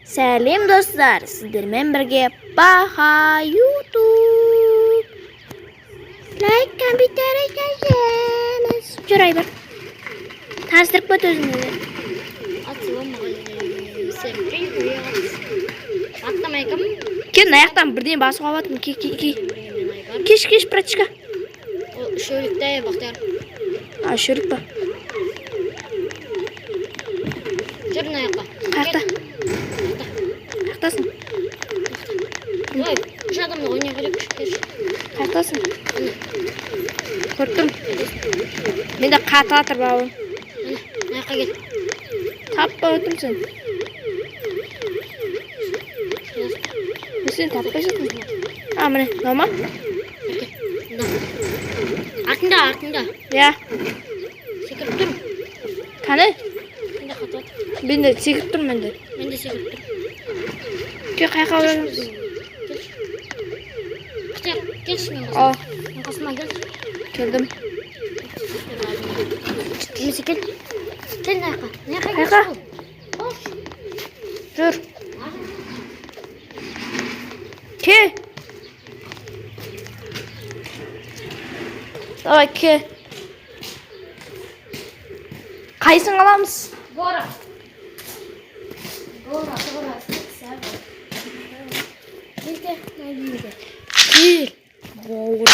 Сәлем достар, сіздермен бірге Баха YouTube. Лайк, компьютері жаземіз. Жүр Айбар. Таныстырып көт өзіңді. Всем привет. Аттамайкам. Кен аяқтан бірден басып алатым. Кеш, братишка. Шөлікте Бақтияр. Шөрік па. Жүрін аяққа. Қақта. Қақтасын. Ой, үш адамды ойнай керек. Қақтасын. Көріп тұрмын. Мен де қатыр бауым. Аяққа кел. Таппа өтім сен. Сен таппа жетің. Міне, мама. Артында. Я. Секіріп тұр. Қаны? Мен де қатып атыр. Мен де секіріп тұрмын мен де. Мен де секіріп тұр. Қайқа өреміз. Келші мен қасыма кел. Келдім. Немесе кел. Кел аяққа. Қайқа? Жүр. Кел. Давай, кел. Қайсын аламыз? Гора. Кел. Бауыр.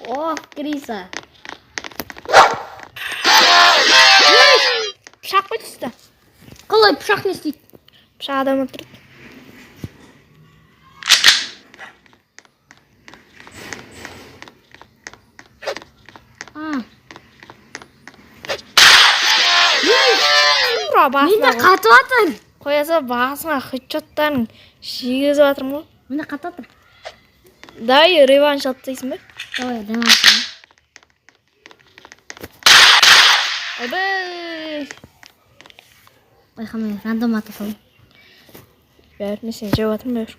О, Криса. Пышақ па түсті? Қалай пышақ не істейді? Пышақ адам өлтірді. Мен де қатып атыр. Қояса басыңа хедшоттарын жегізіп атырмын ғой. Мен де қатып атыр. Давай реванш алып тастайсың ба? Давай, реванш. Ойбай. Байқамай, рандом ата салым. Бәрі, мен сені жеп атырмын бәрі.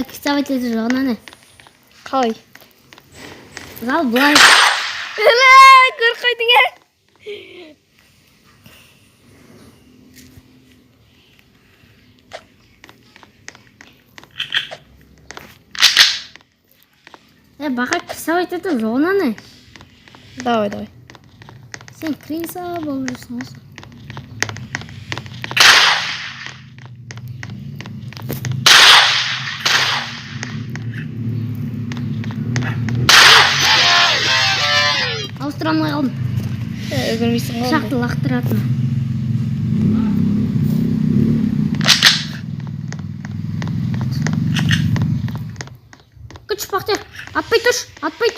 Кеставать это же, она не. Қалай? Зал былай. Қорқайдың ә? Бақа кеставать это же, она не. Давай. Сен Криса болып жүрсің осы. Ауыстыра алмай қалдым. Өгірмейсің ғой. Пышақты лақтыратын. Күш Бақтияр, атпай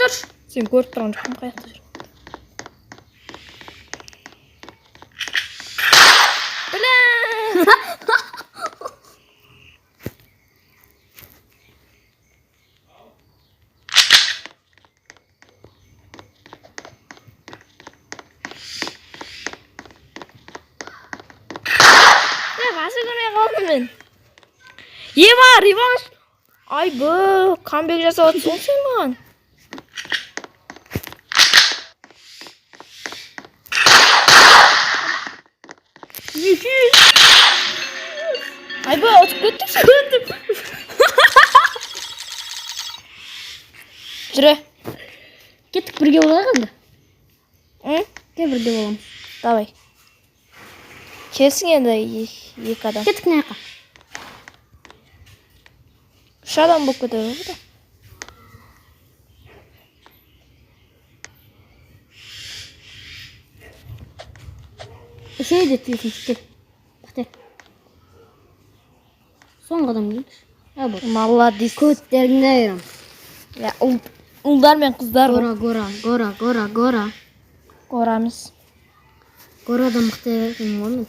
тұрш. Сен көріп тұрған жоқпын қаяқта жүр. Басы көрмей қалдым мен. Ема, реванш. Ай бұ, камбек жасап атсың сен маған. Ай бұ, отып көттік сөндіп. Жүрі. Кеттік бірге болайық енді. Кел бірге боламыз. Давай. Келсің енді екі адам. Кеттік не яққа? Үш адам болып кетеді ғой да. Үшеуі де тиесің, кел. Бақтияр. Соңғы адам келдіш. Молодец. Көттеріне айырам. Ұлдар мен қыздар ғой. Гора. Қорамыз. Горадан Бақтияр екен ғой мен.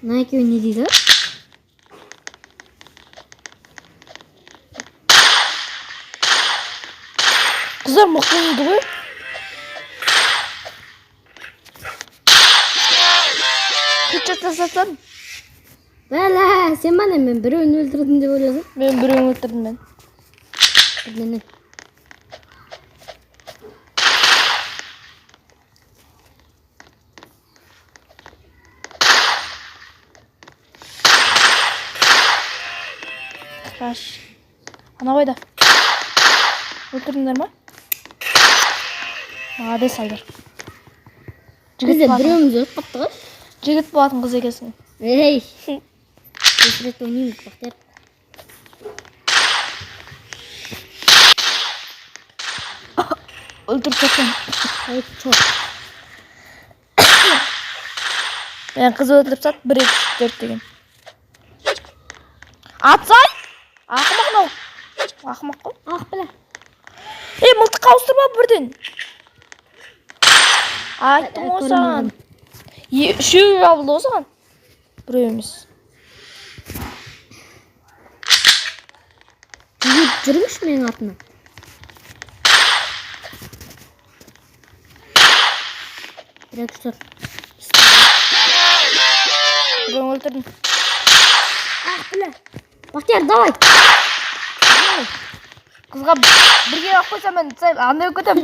Мына екеуі не дейді? Қыздар мықты еді ғой. жасатсам. Бәлә, sen bana мен біреуін өлтірдім деп ойласың. Мен біреуін өлтірдім мен. Бірдеңе. Қаш. Ана қойда. Өлтірдіңдер ма? Молодец Айдар. Біз де біреуіміз өліп қапты ғой. Жігіт болатын қыз екенсің. Ей. Өсірет ойнаймыз Бақтияр. Өлтіріп кеткен. Ой, чор. Мен қыз өлтіріп сат 1 2 4 деген. Атсай! Ақымақ мынау. Ақымақ қой. Ақ біле. Мылтыққа ауыстырма бірден. Айттым ғой саған. Үшеу жабылды ғой саған. Біреу емес. Жүргіш менің артынан. Бір екі үш Біреуін өлтірдім. Ақ біле. Бақтияр, давай. Қызға бірге алып қойсам мен андай болып кетем.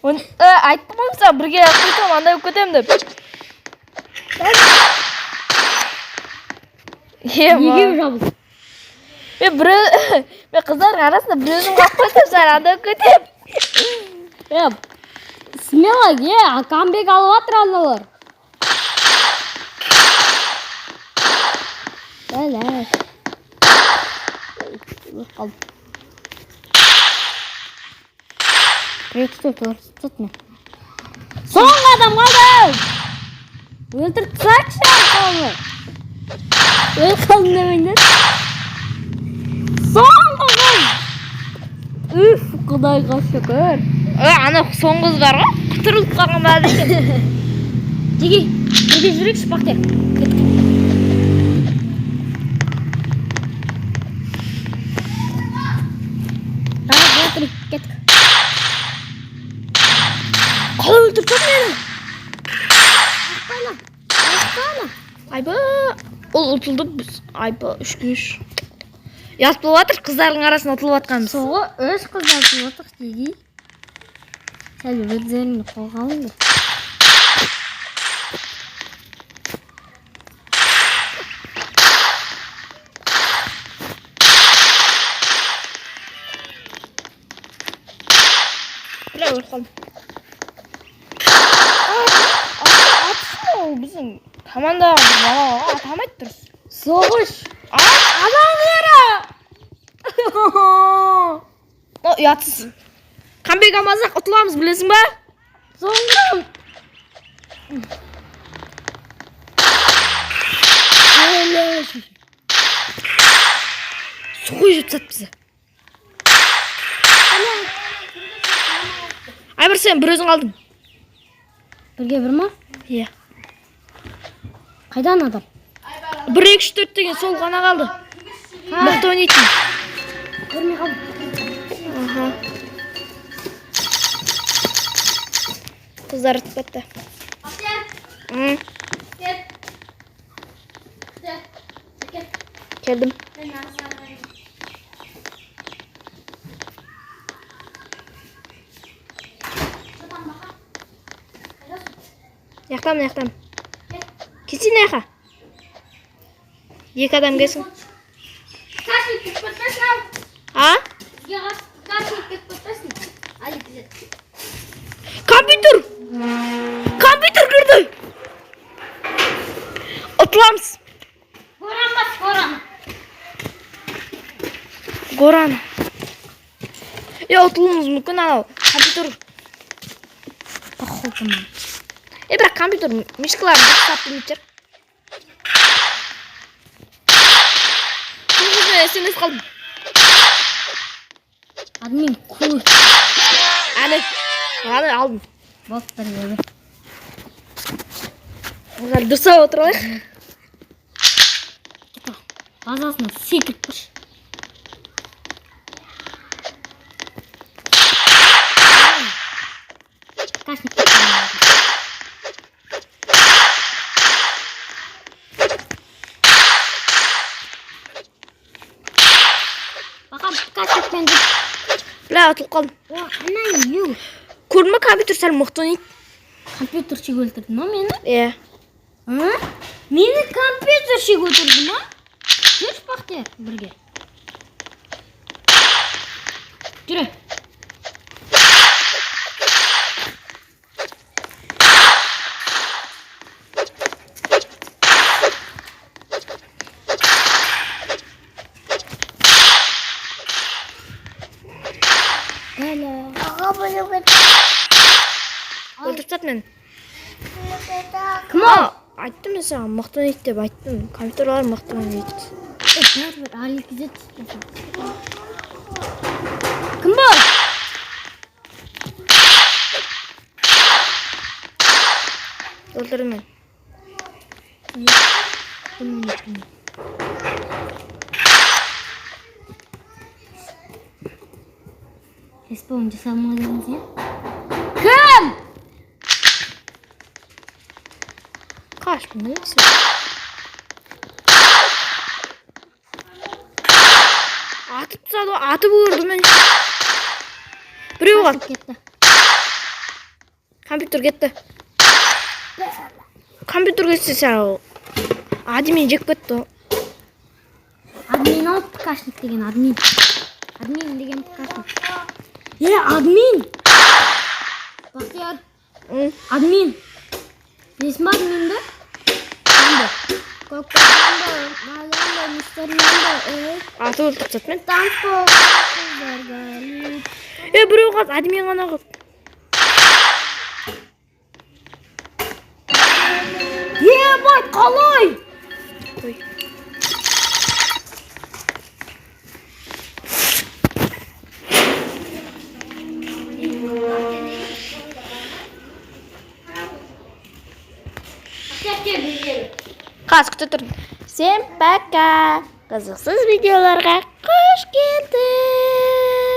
Айттым ғой саған бірге алып қойсам андай болып кетем деп. Неге жабылды? Мен қыздардың арасында бір өзім қалып қойсам саған андай болып кетем. Смело, камбек алып атыр аналар. Бәлә. Қалды. Тұтме. Соңғы адам қалды! Өлтіріп тастайықшы қалды. Өл қалды демейді. Соңғы қыз! Үф, құдайға шүкір. Ана соңғы қыз бар ғой, құтырылып қалған ба екен. Деге, бірге жүрекші Бақтияр. Кеттік. Қалай өлтіріп мені? Ақпайла. Айба, ол ұтылды біз. Айба, 3-3. Ят болып атыр, қыздардың арасында ұтылып атқанбыз. Соғы өз қыздар ұтылып атық деге. Сәл өздеріңді қолға алыңдар. Бля, өліп қалдым. Атсын ол біздің командаға балаға атамайды дұрыс. Соғыш. Адам бері! Ұятсыз. Қанбек амазақ ұтыламыз, білесің ба? Соңғырым. Суғой жеп сат бізі. Айбір сен бір өзің алдың. Бірге бір ма? Иә. Қайдан адам? 1 2 3 4 деген сол ғана қалды. Мықты ойнайтын. Көрмей қалдым. Аха. Қыздар ұтып кетті. Келдім. Яқтам. Кетсін яқа. 2 адам келсін. А? Компьютер кірді. Ұтыламыз. Горан. Ұтылуымыз мүмкін анау. Компьютер. Похолтыман. Бірақ компьютер мишкаларын бір сапты мүтер. Мен SMS қалдым. Админ күй. Аны алдым. Болып бір. Олар дұрса отырайық. Базасына секіліп күш. Кашник. атылып қалдым. Ана ю. Көрдің ме, компьютер сәл мықты ойнайды. Компьютерші өлтірді ма мені? Иә. Мені компьютерші өлтірді ма? Жүрші бақтияр бірге. Жүрі. Өлтірсат мен. Кім ол? Айттым мен саған, мықты ойнайды деп айттым. Компьютерлар мықты ойнайды. Бәрібір Аликізе түспесін. Кім бұл? Өлтірдім мен. Респаун жасалмадыңыз, я? Кім? Kaçtın ne misin? Atıp vurdum ben. Buraya bak. Компьютер кетті. Компьютер кетсе сәл. Админ жеп кетті. Админ алып ткашник деген админ. Админ деген ткашник. Админ! Бақтияр. Админ. Ресми админ бе? Мамбо, мистер Мамбо. Аты өлтірсет мен. Танко. Біреу қаз админ ғана қып. Бай, қалай? Қаз күте тұрдым. Всем пока. Қызықсыз видеоларға қош келді.